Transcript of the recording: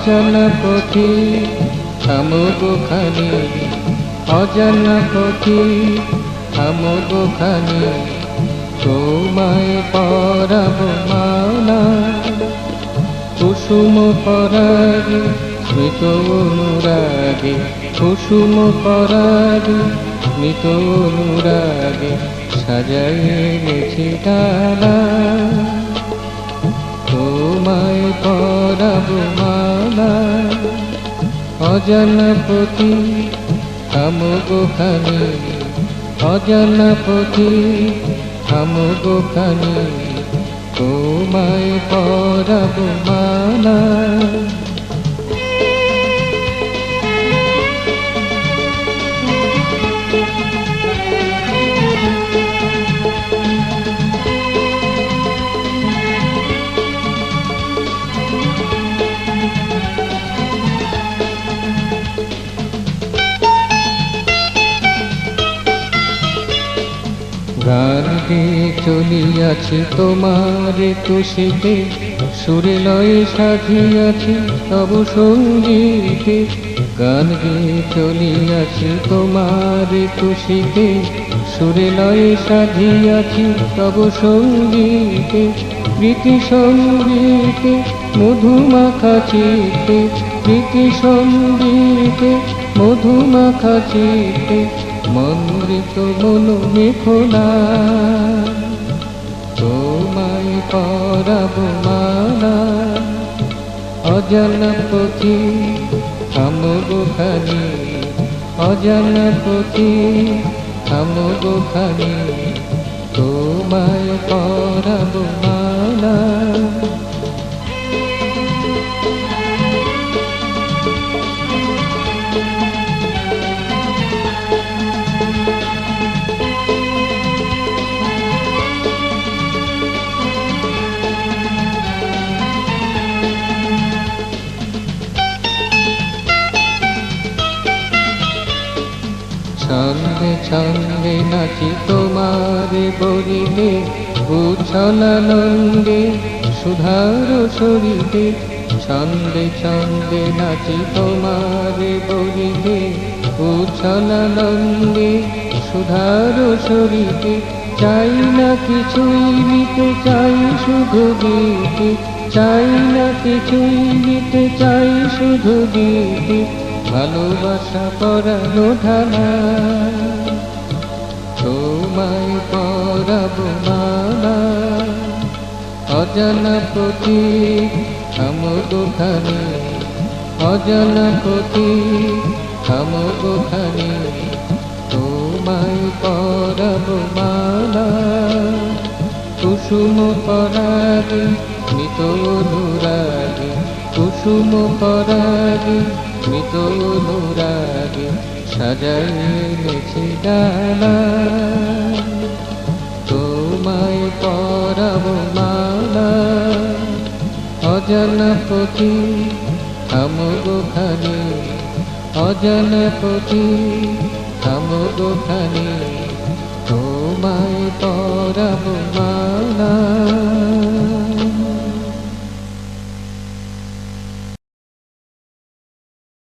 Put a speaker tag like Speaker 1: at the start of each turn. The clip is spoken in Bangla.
Speaker 1: অজানা পথে থামো গো খানি, অজানা পথে থামো গো খানি, তোমায় পরাবো মালা। কুসুম পরাগে স্মৃত অনুরাগে, কুসুম পরাগে স্মৃত অনুরাগে সাজাইয়ে এনেছি ডালা। তোমায় পরাবো মালা, অজানা পথে থামো গো খানি, অজানা পথে থামো গো খানি, তোমায় পরাবো মালা। গান গেয়ে চলিয়াছি তোমার তুষিতে, সুরে লয়ে সাজিয়াছি তব সঙ্গীতে। গান গেয়ে চলিয়াছি তোমার তুষিতে, সুরে লয়ে সাজিয়াছি তব সঙ্গীতে। প্রীতি সঙ্গীতে মধুমাখা চিতে, প্রীতি সঙ্গীতে মধুমাখা চিতে, মন্দিত মন মেখলা। তোমায় পরাবো মালা, অজানা পথে থামো গো খানি, অজানা পথে থামো গো খানি, তোমায় পরাবো মালা। ছন্দে ছন্দে নাচি তোমার বরিতে, উচ্ছলানন্দে সুধার শরীরে। ছন্দে ছন্দে নাচি তোমার বরিতে, উচ্ছলানন্দে সুধার শরীরে। চাই না কিছুই নিতে, চাই শুধু দিতে, চাই না কিছুই নিতে, চাই শুধু দিতে, ভালোবাসা পরানো ঢালা। তোমায় পরাবো মালা, অজানা পথে থামো গো খানি, অজানা পথে থামো গো খানি, তোমায় পরাবো মালা। কুসুম পরাগে স্মৃত অনুরাগে, কুসুম পরাগে স্মৃত অনুরাগে সাজাইয়ে এনেছি ডালা। তোমায় পরাবো মালা, অজানা পথে থামো গো খানি, অজানা পথে থামো গো খানি, তোমায় পরাবো মালা।